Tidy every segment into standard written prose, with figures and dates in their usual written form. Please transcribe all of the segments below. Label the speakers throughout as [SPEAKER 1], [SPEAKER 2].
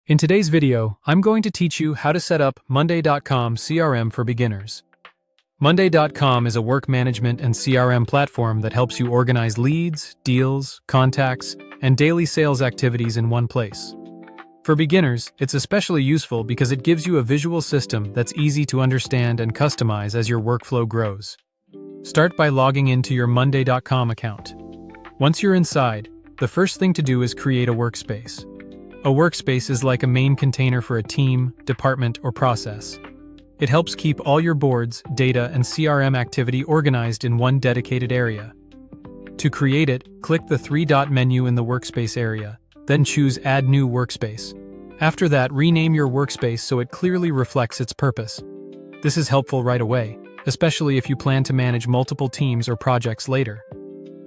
[SPEAKER 1] In today's video, I'm going to teach you how to set up Mondaycom CRM for beginners. Mondaycom is a work management and CRM platform that helps you organize leads, deals, contacts, and daily sales activities in one place. For beginners, it's especially useful because it gives you a visual system that's easy to understand and customize as your workflow grows. Start by logging into your Mondaycom account. Once you're inside, the first thing to do is create a workspace. A workspace is like a main container for a team, department, or process. It helps keep all your boards, data, and CRM activity organized in one dedicated area. To create it, click the three-dot menu in the Workspace area, then choose Add New Workspace. After that, rename your workspace so it clearly reflects its purpose. This is helpful right away, especially if you plan to manage multiple teams or projects later.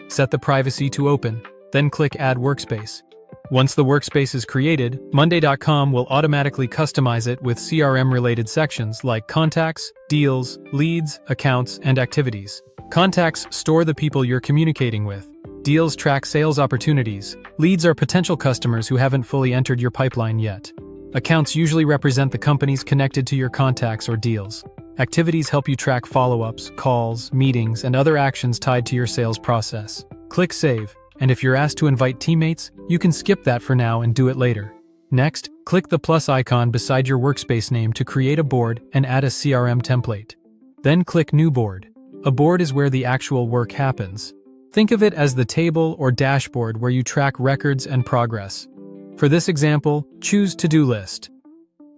[SPEAKER 1] Set the privacy to open, then click Add Workspace. Once the workspace is created, Mondaycom will automatically customize it with CRM-related sections like contacts, deals, leads, accounts, and activities. Contacts store the people you're communicating with. Deals track sales opportunities. Leads are potential customers who haven't fully entered your pipeline yet. Accounts usually represent the companies connected to your contacts or deals. Activities help you track follow-ups, calls, meetings, and other actions tied to your sales process. Click Save. And if you're asked to invite teammates, you can skip that for now and do it later. Next, click the plus icon beside your workspace name to create a board and add a CRM template. Then click New Board. A board is where the actual work happens. Think of it as the table or dashboard where you track records and progress. For this example, choose To-Do List.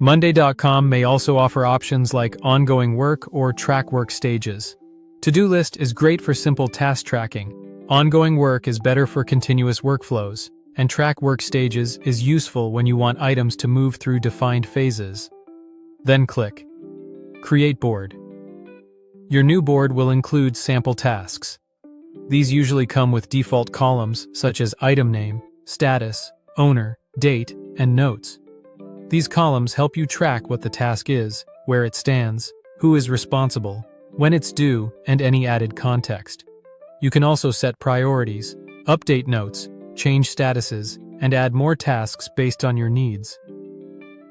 [SPEAKER 1] Mondaycom may also offer options like ongoing work or track work stages. To-Do List is great for simple task tracking. Ongoing work is better for continuous workflows, and track work stages is useful when you want items to move through defined phases. Then click Create Board. Your new board will include sample tasks. These usually come with default columns such as item name, status, owner, date, and notes. These columns help you track what the task is, where it stands, who is responsible, when it's due, and any added context. You can also set priorities, update notes, change statuses, and add more tasks based on your needs.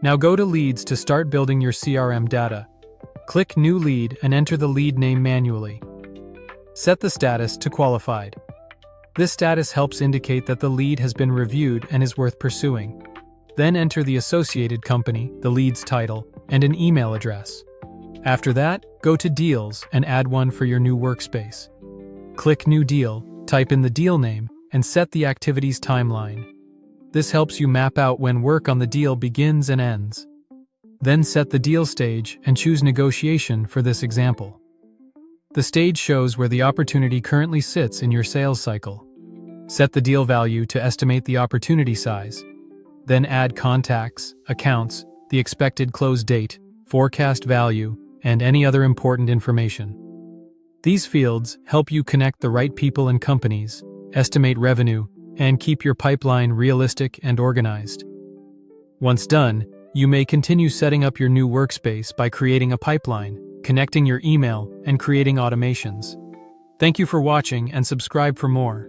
[SPEAKER 1] Now go to Leads to start building your CRM data. Click New Lead and enter the lead name manually. Set the status to Qualified. This status helps indicate that the lead has been reviewed and is worth pursuing. Then enter the associated company, the lead's title, and an email address. After that, go to Deals and add one for your new workspace. Click New Deal, type in the deal name, and set the activity's timeline. This helps you map out when work on the deal begins and ends. Then set the deal stage and choose Negotiation for this example. The stage shows where the opportunity currently sits in your sales cycle. Set the deal value to estimate the opportunity size. Then add contacts, accounts, the expected close date, forecast value, and any other important information. These fields help you connect the right people and companies, estimate revenue, and keep your pipeline realistic and organized. Once done, you may continue setting up your new workspace by creating a pipeline, connecting your email, and creating automations. Thank you for watching and subscribe for more.